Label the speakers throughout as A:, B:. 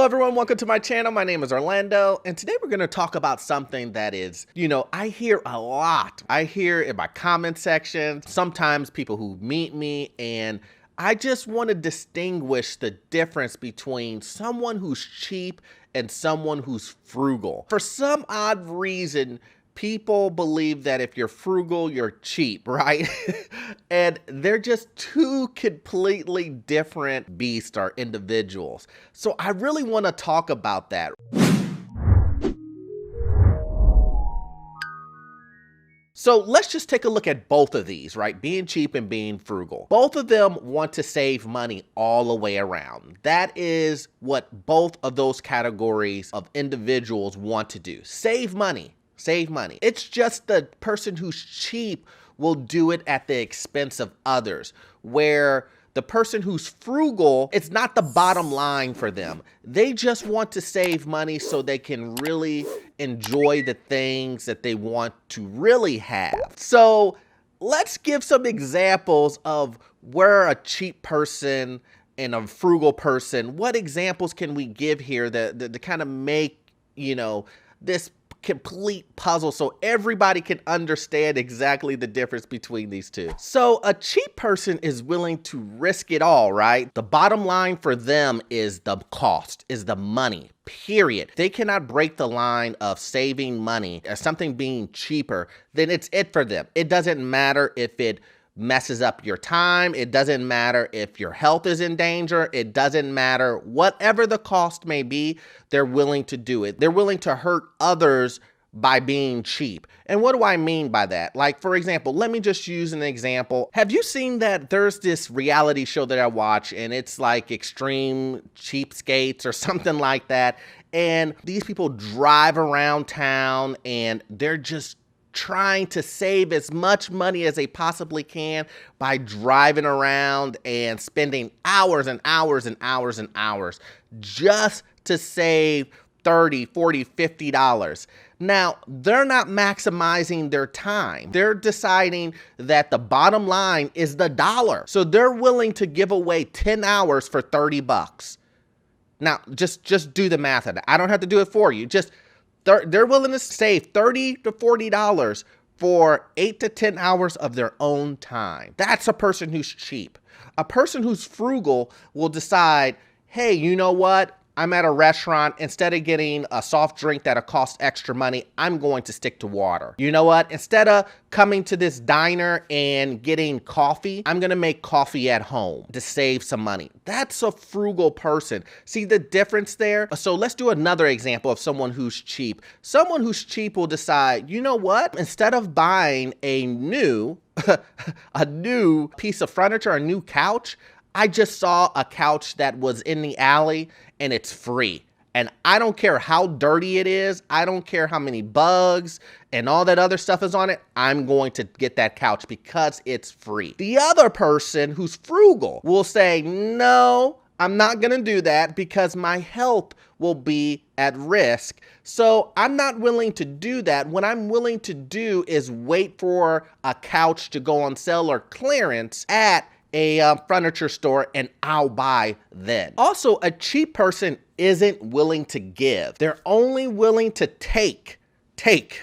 A: everyone, welcome to my channel. My name is Orlando, and today we're going to talk about something that is, I hear a lot. I hear in my comment section, sometimes people who meet me, and I just want to distinguish the difference between someone who's cheap and someone who's frugal. For some odd reason, people believe that if you're frugal, you're cheap, right? And they're just two completely different beasts or individuals. So I really want to talk about that. So let's just take a look at both of these, right? Being cheap and being frugal. Both of them want to save money all the way around. That is what both of those categories of individuals want to do. Save money. Save money. It's just the person who's cheap will do it at the expense of others, where the person who's frugal, it's not the bottom line for them. They just want to save money so they can really enjoy the things that they want to really have. So let's give some examples of where a cheap person and a frugal person, what examples can we give here that to kind of make, this complete puzzle so everybody can understand exactly the difference between these two. So a cheap person is willing to risk it all, right? The bottom line for them is the cost, is the money, period. They cannot break the line of saving money or something being cheaper, then it's it for them. It doesn't matter if it messes up your time. It doesn't matter if your health is in danger. It doesn't matter. Whatever the cost may be, they're willing to do it. They're willing to hurt others by being cheap. And what do I mean by that? Like, for example, let me just use an example. Have you seen that there's this reality show that I watch and it's like Extreme Cheapskates or something like that? And these people drive around town and they're just trying to save as much money as they possibly can by driving around and spending hours and hours and hours and hours just to save $30, $40, $50. Now, they're not maximizing their time. They're deciding that the bottom line is the dollar. So they're willing to give away 10 hours for 30 bucks. Now, just do the math on it. I don't have to do it for you. They're willing to save $30 to $40 for 8 to 10 hours of their own time. That's a person who's cheap. A person who's frugal will decide, hey, you know what? I'm at a restaurant. Instead of getting a soft drink that'll cost extra money, I'm going to stick to water. You know what? Instead of coming to this diner and getting coffee, I'm going to make coffee at home to save some money. That's a frugal person. See the difference there? So let's do another example of someone who's cheap. Someone who's cheap will decide, you know what? Instead of buying a new piece of furniture, a new couch, I just saw a couch that was in the alley and it's free. And I don't care how dirty it is. I don't care how many bugs and all that other stuff is on it. I'm going to get that couch because it's free. The other person who's frugal will say, no, I'm not going to do that because my health will be at risk. So I'm not willing to do that. What I'm willing to do is wait for a couch to go on sale or clearance at a furniture store and I'll buy then. Also, a cheap person isn't willing to give. They're only willing to take,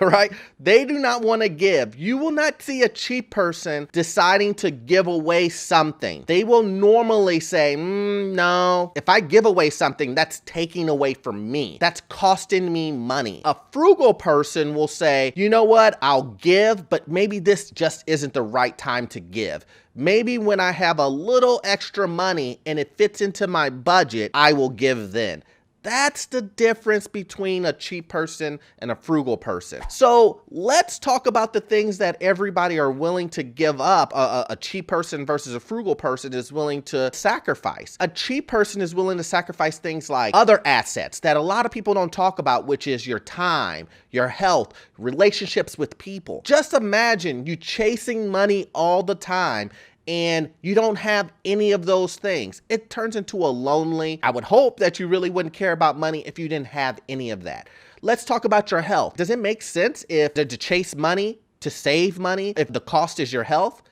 A: right? They do not want to give. You will not see a cheap person deciding to give away something. They will normally say, no, if I give away something, that's taking away from me. That's costing me money. A frugal person will say, you know what? I'll give, but maybe this just isn't the right time to give. Maybe when I have a little extra money and it fits into my budget, I will give then. That's the difference between a cheap person and a frugal person. So let's talk about the things that everybody are willing to give up. A cheap person versus a frugal person is willing to sacrifice. A cheap person is willing to sacrifice things like other assets that a lot of people don't talk about, which is your time, your health, relationships with people. Just imagine you chasing money all the time and you don't have any of those things. It turns into a lonely, I would hope that you really wouldn't care about money if you didn't have any of that. Let's talk about your health. Does it make sense if to chase money, to save money, if the cost is your health?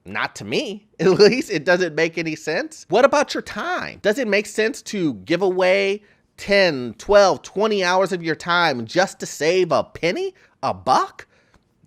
A: Not to me, at least. It doesn't make any sense. What about your time? Does it make sense to give away 10, 12, 20 hours of your time just to save a penny, a buck?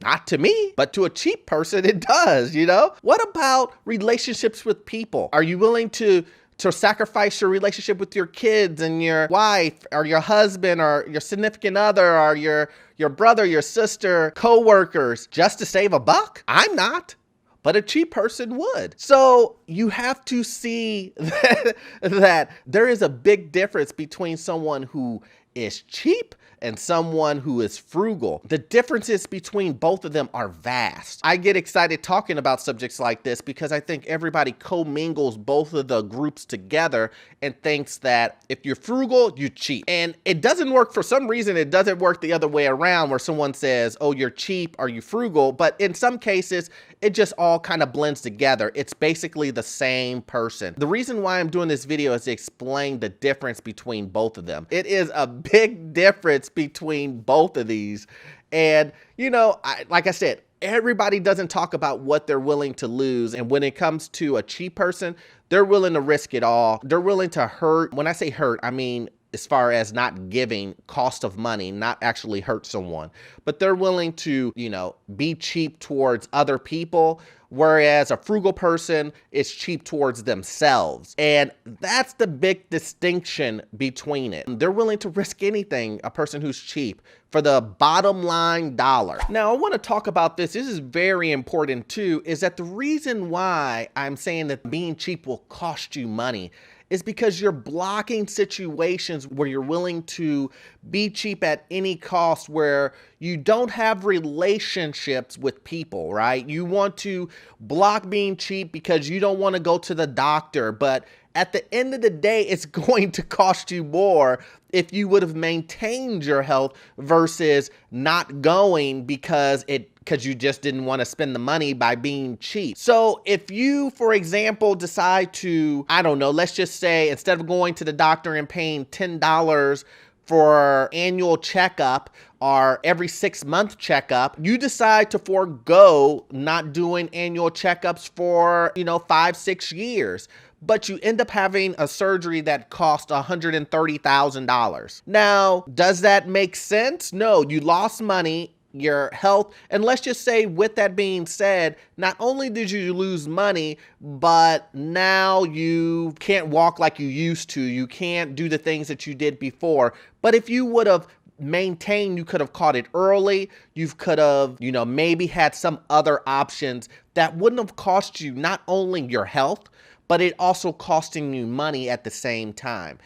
A: Not to me, but to a cheap person, it does, you know? What about relationships with people? Are you willing to sacrifice your relationship with your kids and your wife or your husband or your significant other or your brother, your sister, co-workers just to save a buck? I'm not. But a cheap person would. So you have to see that there is a big difference between someone who is cheap and someone who is frugal. The differences between both of them are vast. I get excited talking about subjects like this because I think everybody commingles both of the groups together and thinks that if you're frugal, you're cheap. And it doesn't work. For some reason, it doesn't work the other way around where someone says, oh, you're cheap, are you frugal? But in some cases, it just all kind of blends together. It's basically the same person. The reason why I'm doing this video is to explain the difference between both of them. It is a big difference between both of these. And, you know, like I said, everybody doesn't talk about what they're willing to lose. And when it comes to a cheap person, they're willing to risk it all. They're willing to hurt. When I say hurt, I mean as far as not giving cost of money, not actually hurt someone, but they're willing to, you know, be cheap towards other people. Whereas a frugal person is cheap towards themselves. And that's the big distinction between it. They're willing to risk anything, a person who's cheap, for the bottom line dollar. Now, I want to talk about this. This is very important too, is that the reason why I'm saying that being cheap will cost you money is because you're blocking situations where you're willing to be cheap at any cost, where you don't have relationships with people, right? You want to block being cheap because you don't want to go to the doctor, but at the end of the day, it's going to cost you more if you would have maintained your health versus not going because you just didn't want to spend the money by being cheap. So if you, for example, decide to, I don't know, let's just say instead of going to the doctor and paying $10 for annual checkup or every 6-month checkup, you decide to forego not doing annual checkups for, 5-6 years. But you end up having a surgery that cost $130,000. Now, does that make sense? No, you lost money, your health, and let's just say, with that being said, not only did you lose money, but now you can't walk like you used to. You can't do the things that you did before. But if you would have maintained, you could have caught it early. You could have, maybe had some other options that wouldn't have cost you not only your health, but it also costing you money at the same time.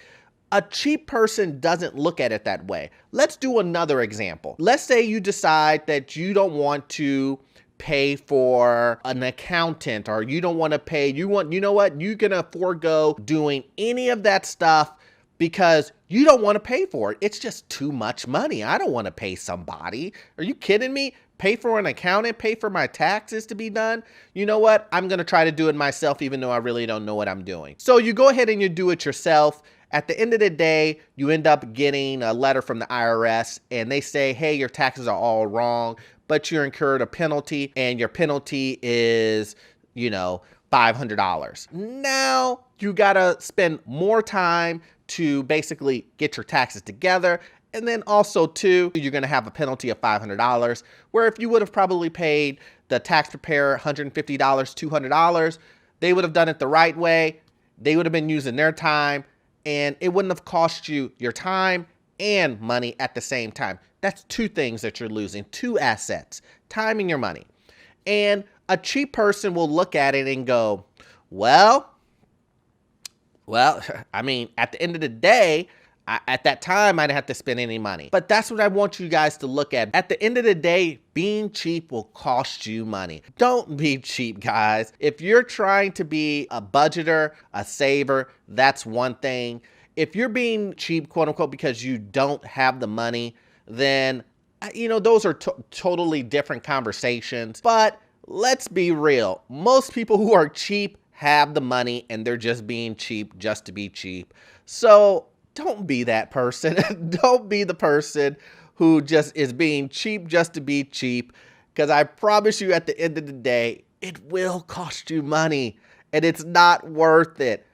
A: A cheap person doesn't look at it that way. Let's do another example. Let's say you decide that you don't want to pay for an accountant, or you don't want to pay, you're gonna forego doing any of that stuff because you don't want to pay for it. It's just too much money. I don't want to pay somebody. Are you kidding me? Pay for an accountant, pay for my taxes to be done. You know what? I'm going to try to do it myself, even though I really don't know what I'm doing. So you go ahead and you do it yourself. At the end of the day, you end up getting a letter from the IRS and they say, hey, your taxes are all wrong, but you incurred a penalty and your penalty is, $500. Now you got to spend more time to basically get your taxes together. And then also too, you're going to have a penalty of $500, where if you would have probably paid the tax preparer $150, $200, they would have done it the right way. They would have been using their time and it wouldn't have cost you your time and money at the same time. That's two things that you're losing, two assets, time and your money. And a cheap person will look at it and go, well, I mean, at the end of the day, at that time, I didn't have to spend any money. But that's what I want you guys to look at. At the end of the day, being cheap will cost you money. Don't be cheap, guys. If you're trying to be a budgeter, a saver, that's one thing. If you're being cheap, quote unquote, because you don't have the money, then, those are totally different conversations. But let's be real. Most people who are cheap have the money and they're just being cheap just to be cheap. So don't be that person. Don't be the person who just is being cheap just to be cheap, because I promise you at the end of the day, it will cost you money and it's not worth it.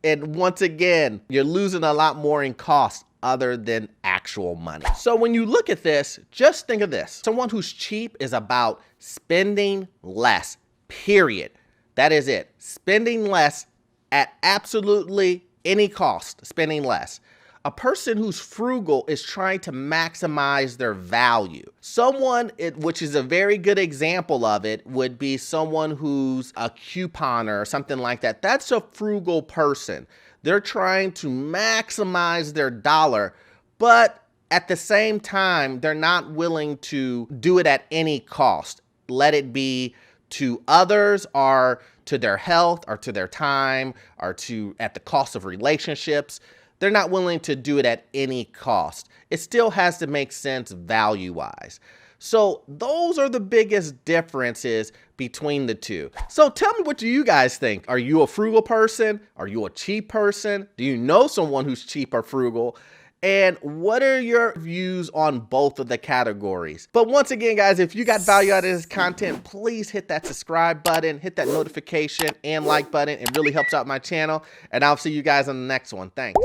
A: And once again, you're losing a lot more in cost. other than actual money. So when you look at this, just think of this. Someone who's cheap is about spending less, period. That is it. Spending less at absolutely any cost, spending less. A person who's frugal is trying to maximize their value. Someone, which is a very good example of it, would be someone who's a couponer or something like that. That's a frugal person. They're trying to maximize their dollar, but at the same time, they're not willing to do it at any cost. Let it be to others or to their health or to their time or at the cost of relationships. They're not willing to do it at any cost. It still has to make sense value-wise. So those are the biggest differences between the two. So tell me, what do you guys think? Are you a frugal person? Are you a cheap person? Do you know someone who's cheap or frugal? And what are your views on both of the categories? But once again, guys, if you got value out of this content, please hit that subscribe button, hit that notification and like button. It really helps out my channel. And I'll see you guys on the next one. Thanks.